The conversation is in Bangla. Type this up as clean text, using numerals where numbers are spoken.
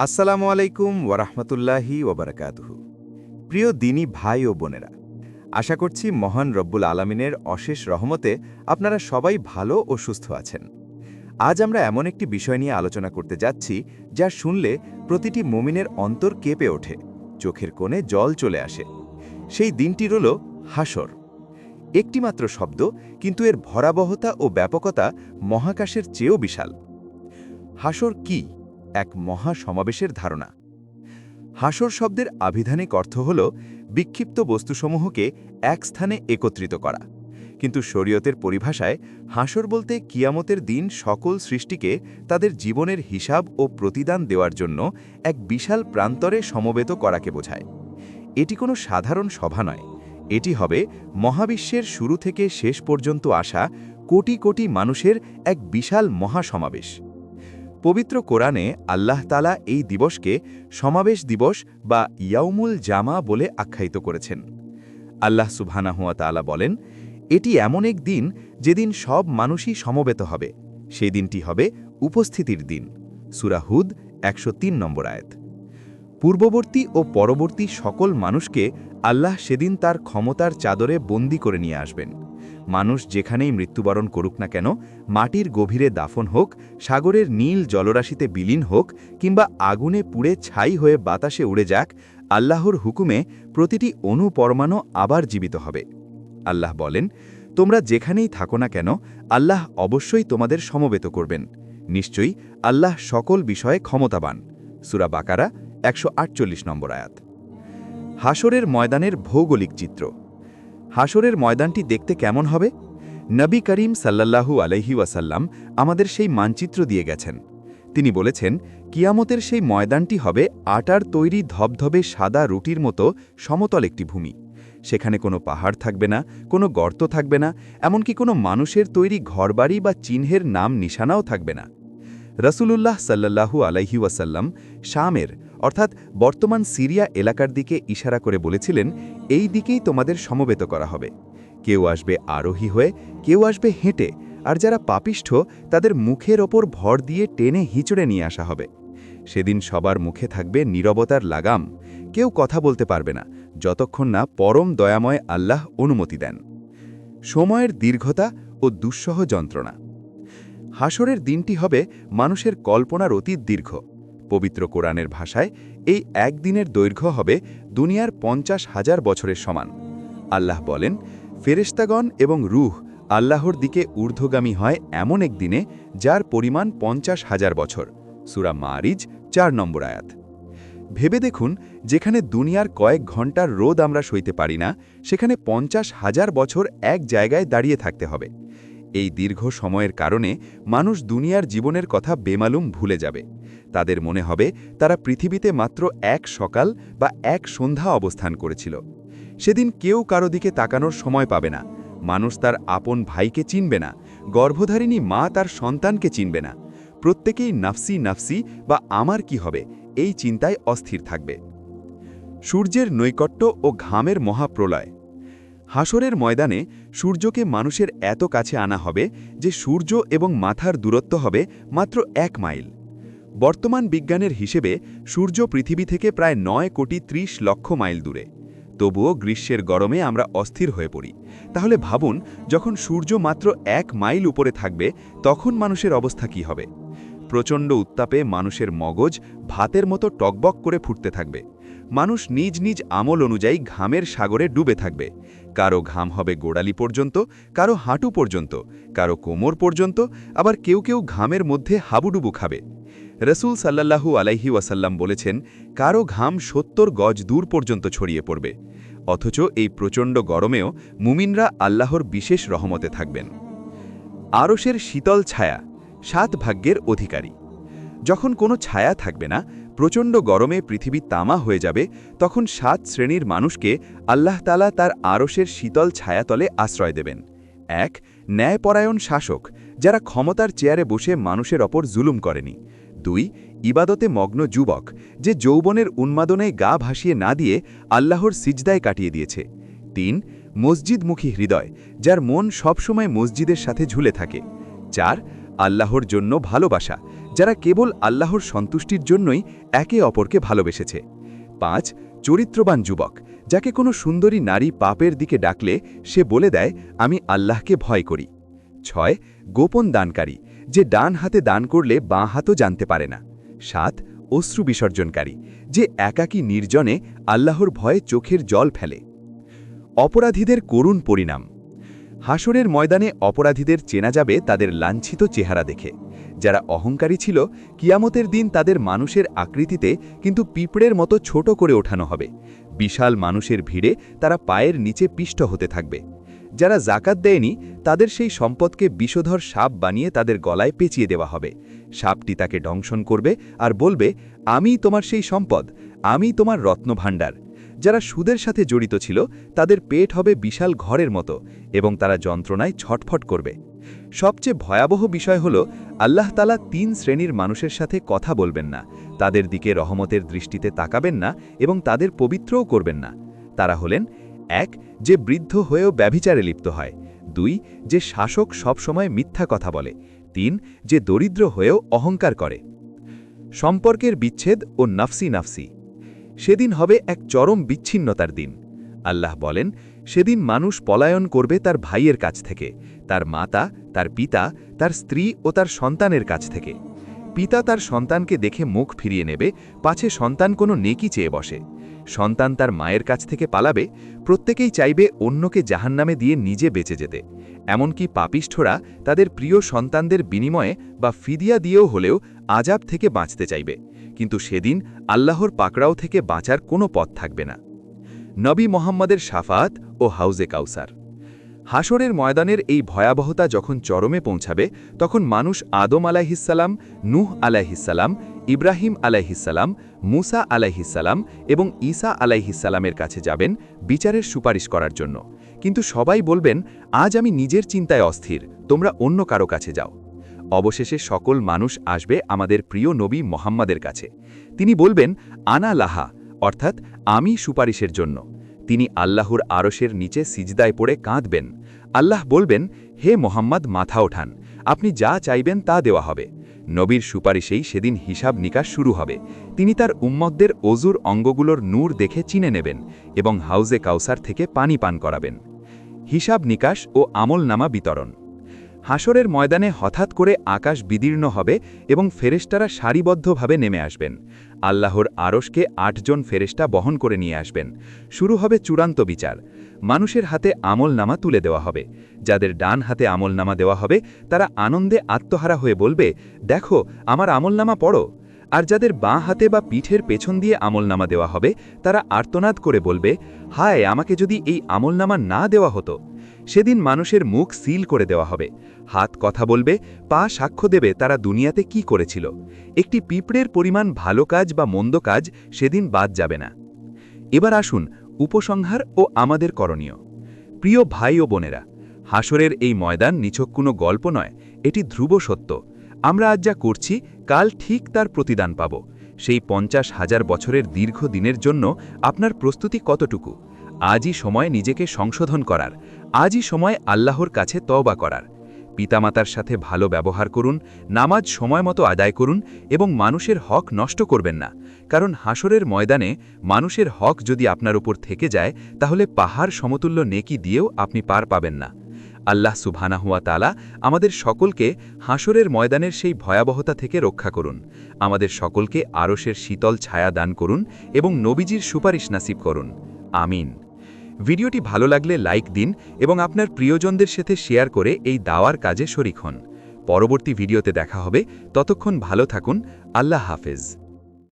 আসসালামু আলাইকুম ওয়ারাহমাতুল্লাহি ওয়াবারাকাতুহু। প্রিয় দিনী ভাই ও বোনেরা, আশা করছি মহান রব্বুল আলামিনের অশেষ রহমতে আপনারা সবাই ভালো ও সুস্থ আছেন। আজ আমরা এমন একটি বিষয় নিয়ে আলোচনা করতে যাচ্ছি যা শুনলে প্রতিটি মুমিনের অন্তর কেঁপে ওঠে, চোখের কোণে জল চলে আসে। সেই দিনটির হল হাসর। একটিমাত্র শব্দ, কিন্তু এর ভয়াবহতা ও ব্যাপকতা মহাকাশের চেয়েও বিশাল। হাসর কি? এক মহা সমাবেশের ধারণা। হাসর শব্দের আবিধানিক অর্থ হল বিক্ষিপ্ত বস্তুসমূহকে এক স্থানে একত্রিত করা, কিন্তু শরীয়তের পরিভাষায় হাসর বলতে কিয়ামতের দিন সকল সৃষ্টিকে তাদের জীবনের হিসাব ও প্রতিদান দেওয়ার জন্য এক বিশাল প্রান্তরে সমবেত করাকে বোঝায়। এটি কোনো সাধারণ সভা নয়, এটি হবে মহাবিশ্বের শুরু থেকে শেষ পর্যন্ত আসা কোটি কোটি মানুষের এক বিশাল মহাসমাবেশ। পবিত্র কোরআনে আল্লাহ তাআলা এই দিবসকে সমাবেশ দিবস বা ইয়াউমুল জামা বলে আখ্যায়িত করেছেন। আল্লাহ সুবহানাহু ওয়া তাআলা বলেন, এটি এমন এক দিন যেদিন সব মানুষই সমবেত হবে। সেই দিনটি হবে উপস্থিতির দিন। সূরা হুদ ১০৩ নম্বর আয়াত। পূর্ববর্তী ও পরবর্তী সকল মানুষকে আল্লাহ সেদিন তার ক্ষমতার চাদরে বন্দী করে নিয়ে আসবেন। মানুষ যেখানেই মৃত্যুবরণ করুক না কেন, মাটির গভীরে দাফন হোক, সাগরের নীল জলরাশিতে বিলীন হোক, কিংবা আগুনে পুড়ে ছাই হয়ে বাতাসে উড়ে যাক, আল্লাহর হুকুমে প্রতিটি অণু পরমাণু আবার জীবিত হবে। আল্লাহ বলেন, তোমরা যেখানেই থাকো না কেন, আল্লাহ অবশ্যই তোমাদের সমবেত করবেন। নিশ্চয়ই আল্লাহ সকল বিষয়ে ক্ষমতাবান। সূরা বাকারা ১৪৮ নম্বর আয়াত। হাসরের ময়দানের ভৌগোলিক চিত্র। হাসরের ময়দানটি দেখতে কেমন হবে? নবী করিম সাল্লাল্লাহু আলাইহি ওয়াসাল্লাম আমাদের সেই মানচিত্র দিয়ে গেছেন। তিনি বলেছেন, কিয়ামতের সেই ময়দানটি হবে আটার তৈরি ধবধবে সাদা রুটির মতো সমতল একটি ভূমি। সেখানে কোনো পাহাড় থাকবে না, কোনো গর্ত থাকবে না, এমনকি কোনো মানুষের তৈরি ঘরবাড়ি বা চিহ্নের নাম নিশানাও থাকবে না। রাসূলুল্লাহ সাল্লাল্লাহু আলাইহি ওয়াসাল্লাম শামের অর্থাৎ বর্তমান সিরিয়া এলাকার দিকে ইশারা করে বলেছিলেন, এই দিকেই তোমাদের সমবেত করা হবে। কেউ আসবে আরোহী হয়ে, কেউ আসবে হেঁটে, আর যারা পাপিষ্ঠ তাদের মুখের ওপর ভর দিয়ে টেনে হিঁচড়ে নিয়ে আসা হবে। সেদিন সবার মুখে থাকবে নীরবতার লাগাম। কেউ কথা বলতে পারবে না যতক্ষণ না পরম দয়াময় আল্লাহ অনুমতি দেন। সময়ের দীর্ঘতা ও দুঃসহ যন্ত্রণা। হাসরের দিনটি হবে মানুষের কল্পনার অতীত দীর্ঘ। পবিত্র কোরআনের ভাষায় এই একদিনের দৈর্ঘ্য হবে দুনিয়ার ৫০,০০০ বছরের সমান। আল্লাহ বলেন, ফেরেশতাগণ এবং রূহ আল্লাহর দিকে ঊর্ধ্বগামী হয় এমন এক দিনে যার পরিমাণ ৫০,০০০ বছর। সূরা মারিজ ৪ নম্বর আয়াত। ভেবে দেখুন, যেখানে দুনিয়ার কয়েক ঘণ্টার রোদ আমরা সইতে পারি না, সেখানে ৫০,০০০ বছর এক জায়গায় দাঁড়িয়ে থাকতে হবে। এই দীর্ঘ সময়ের কারণে মানুষ দুনিয়ার জীবনের কথা বেমালুম ভুলে যাবে। তাদের মনে হবে তারা পৃথিবীতে মাত্র এক সকাল বা এক সন্ধ্যা অবস্থান করেছিল। সেদিন কেউ কারো দিকে তাকানোর সময় পাবে না। মানুষ তার আপন ভাইকে চিনবে না, গর্ভধারিণী মা তার সন্তানকে চিনবে না। প্রত্যেকেই নাফসি নাফসি বা আমার কি হবে এই চিন্তায় অস্থির থাকবে। সূর্যের নৈকট্য ও ঘামের মহাপ্রলয়। হাসরের ময়দানে সূর্যকে মানুষের এত কাছে আনা হবে যে সূর্য এবং মাথার দূরত্ব হবে মাত্র ১ মাইল। বর্তমান বিজ্ঞানের হিসেবে সূর্য পৃথিবী থেকে প্রায় ৯,৩০,০০,০০০ মাইল দূরে। তবুও গ্রীষ্মের গরমে আমরা অস্থির হয়ে পড়ি। তাহলে ভাবুন, যখন সূর্য মাত্র ১ মাইল উপরে থাকবে, তখন মানুষের অবস্থা কী হবে? প্রচণ্ড উত্তাপে মানুষের মগজ ভাতের মতো টকবক করে ফুটতে থাকবে। মানুষ নিজ নিজ আমল অনুযায়ী ঘামের সাগরে ডুবে থাকবে। কারো ঘাম হবে গোড়ালি পর্যন্ত, কারো হাঁটু পর্যন্ত, কারো কোমর পর্যন্ত, আবার কেউ কেউ ঘামের মধ্যে হাবুডুবু খাবে। রসুল সাল্লাল্লাহু আলাইহি ওয়াসাল্লাম বলেছেন, কারো ঘাম ৭০ গজ দূর পর্যন্ত ছড়িয়ে পড়বে। অথচ এই প্রচণ্ড গরমেও মুমিনরা আল্লাহর বিশেষ রহমতে থাকবেন। আরশের শীতল ছায়া, ৭ ভাগ্যের অধিকারী। যখন কোনো ছায়া থাকবে না, প্রচণ্ড গরমে পৃথিবী তামা হয়ে যাবে, তখন ৭ শ্রেণীর মানুষকে আল্লাহ তাআলা তার আরশের শীতল ছায়াতলে আশ্রয় দেবেন। ১. ন্যায়পরায়ণ শাসক, যারা ক্ষমতার চেয়ারে বসে মানুষের ওপর জুলুম করেনি। ২. ইবাদতে মগ্ন যুবক, যে যৌবনের উন্মাদনায় গা ভাসিয়ে না দিয়ে আল্লাহর সিজদায় কাটিয়ে দিয়েছে। ৩. মসজিদমুখী হৃদয়, যার মন সবসময় মসজিদের সাথে ঝুলে থাকে। ৪. আল্লাহর জন্য ভালোবাসা, যারা কেবল আল্লাহর সন্তুষ্টির জন্যই একে অপরকে ভালোবেসেছে। 5 চরিত্রবান যুবক, যাকে কোনো সুন্দরী নারী পাপের দিকে ডাকলে সে বলে দেয় আমি আল্লাহকে ভয় করি। 6 গোপন দানকারী, যে ডান হাতে দান করলে বাঁ হাতও জানতে পারে না। 7 অশ্রু বিসর্জনকারী, যে একাকী নির্জনে আল্লাহর ভয়ে চোখের জল ফেলে। অপরাধীদের করুণ পরিণাম। হাসরের ময়দানে অপরাধীদের চেনা যাবে তাদের লাঞ্ছিত চেহারা দেখে। যারা অহংকারী ছিল, কিয়ামতের দিন তাদের মানুষের আকৃতিতে কিন্তু পিঁপড়ের মতো ছোট করে ওঠানো হবে। বিশাল মানুষের ভিড়ে তারা পায়ের নিচে পিষ্ট হতে থাকবে। যারা জাকাত দেয়নি, তাদের সেই সম্পদকে বিষধর সাপ বানিয়ে তাদের গলায় পেঁচিয়ে দেওয়া হবে। সাপটি তাকে দংশন করবে আর বলবে, আমিই তোমার সেই সম্পদ, আমিই তোমার রত্নভাণ্ডার। যারা সুদের সাথে জড়িত ছিল, তাদের পেট হবে বিশাল ঘরের মতো এবং তারা যন্ত্রণায় ছটফট করবে। সবচেয়ে ভয়াবহ বিষয় হল, আল্লাহ তাআলা 3 শ্রেণীর মানুষের সাথে কথা বলবেন না, তাদের দিকে রহমতের দৃষ্টিতে তাকাবেন না এবং তাদের পবিত্রও করবেন না। তারা হলেন 1 যে বৃদ্ধ হয়েও ব্যভিচারে লিপ্ত হয়, 2 যে শাসক সবসময় মিথ্যা কথা বলে, 3 যে দরিদ্র হয়েও অহংকার করে। সম্পর্কের বিচ্ছেদ ও নাফসি নাফসি। সেদিন হবে এক চরম বিচ্ছিন্নতার দিন। আল্লাহ বলেন, সেদিন মানুষ পলায়ন করবে তার ভাইয়ের কাছ থেকে, তার মাতা, তার পিতা, তার স্ত্রী ও তার সন্তানের কাছ থেকে। পিতা তার সন্তানকে দেখে মুখ ফিরিয়ে নেবে, পাছে সন্তান কোনো নেকি চেয়ে বসে। সন্তান তার মায়ের কাছ থেকে পালাবে, প্রত্যেকেই চাইবে অন্যকে জাহান্নামে দিয়ে নিজে বেঁচে যেতে। এমনকি পাপিষ্ঠরা তাদের প্রিয় সন্তানদের বিনিময়ে বা ফিদিয়া দিয়েও হলেও আযাব থেকে বাঁচতে চাইবে, কিন্তু সেদিন আল্লাহর পাকড়াও থেকে বাঁচার কোনো পথ থাকবে না। নবী মোহাম্মদের শাফাআত ও হাউজে কাউসার। হাসরের ময়দানের এই ভয়াবহতা যখন চরমে পৌঁছাবে, তখন মানুষ আদম আলাইহিসসালাম, নূহ আলাইহিসসালাম, ইব্রাহিম আলাইহিসসালাম, মুসা আলাইহিসসালাম এবং ঈসা আলাইহিসসালামের কাছে যাবেন বিচারের সুপারিশ করার জন্য। কিন্তু সবাই বলবেন, আজ আমি নিজের চিন্তায় অস্থির, তোমরা অন্য কারো কাছে যাও। অবশেষে সকল মানুষ আসবে আমাদের প্রিয় নবী মোহাম্মদের কাছে। তিনি বলবেন, আনা লাহা, অর্থাৎ আমি সুপারিশের জন্য। তিনি আল্লাহর আরশের নিচে সিজদায় পড়ে কাঁদবেন। আল্লাহ বলবেন, হে মোহাম্মদ, মাথা ওঠান, আপনি যা চাইবেন তা দেওয়া হবে। নবীর সুপারিশেই সেদিন হিসাব নিকাশ শুরু হবে। তিনি তার উম্মতদের অজুর অঙ্গগুলোর নূর দেখে চিনে নেবেন এবং হাউজে কাউসার থেকে পানি পান করাবেন। হিসাব নিকাশ ও আমলনামা বিতরণ। হাসরের ময়দানে হঠাৎ করে আকাশ বিদীর্ণ হবে এবং ফেরেশতারা সারিবদ্ধভাবে নেমে আসবেন। আল্লাহর আরশকে 8 জন ফেরেশতা বহন করে নিয়ে আসবেন। শুরু হবে চূড়ান্ত বিচার। মানুষের হাতে আমলনামা তুলে দেওয়া হবে। যাদের ডান হাতে আমলনামা দেওয়া হবে, তারা আনন্দে আত্মহারা হয়ে বলবে, দেখো আমার আমলনামা পড়ো। আর যাদের বাঁ হাতে বা পিঠের পেছন দিয়ে আমলনামা দেওয়া হবে, তারা আর্তনাদ করে বলবে, হায়, আমাকে যদি এই আমলনামা না দেওয়া হতো। সেদিন মানুষের মুখ সিল করে দেওয়া হবে। হাত কথা বলবে, পা সাক্ষ্য দেবে তারা দুনিয়াতে কি করেছিল। একটি পিঁপড়ের পরিমাণ ভালো কাজ বা মন্দ কাজ সেদিন বাদ যাবে না। এবার আসুন উপসংহার ও আমাদের করণীয়। প্রিয় ভাই ও বোনেরা, হাসরের এই ময়দান নিছক কোনো গল্প নয়, এটি ধ্রুব সত্য। আমরা আজ যা করছি, কাল ঠিক তার প্রতিদান পাব। সেই 50,000 বছরের দীর্ঘ দিনের জন্য আপনার প্রস্তুতি কতটুকু? আজই সময় নিজেকে সংশোধন করার, আজই সময় আল্লাহর কাছে তওবা করার। পিতামাতার সাথে ভালো ব্যবহার করুন, নামাজ সময়মতো আদায় করুন এবং মানুষের হক নষ্ট করবেন না, কারণ হাসরের ময়দানে মানুষের হক যদি আপনার উপর থেকে যায়, তাহলে পাহাড় সমতুল্য নেকি দিয়েও আপনি পার পাবেন না। আল্লাহ সুবহানাহু ওয়া তাআলা আমাদের সকলকে হাসরের ময়দানের সেই ভয়াবহতা থেকে রক্ষা করুন। আমাদের সকলকে আরশের শীতল ছায়া দান করুন এবং নবীজির সুপারিশ নাসিব করুন। আমিন। ভিডিওটি ভালো লাগলে লাইক দিন এবং আপনার প্রিয়জনদের সাথে শেয়ার করে এই দাওয়ার কাজে শরিক হন। পরবর্তী ভিডিওতে দেখা হবে, ততক্ষণ ভালো থাকুন। আল্লাহ হাফেজ।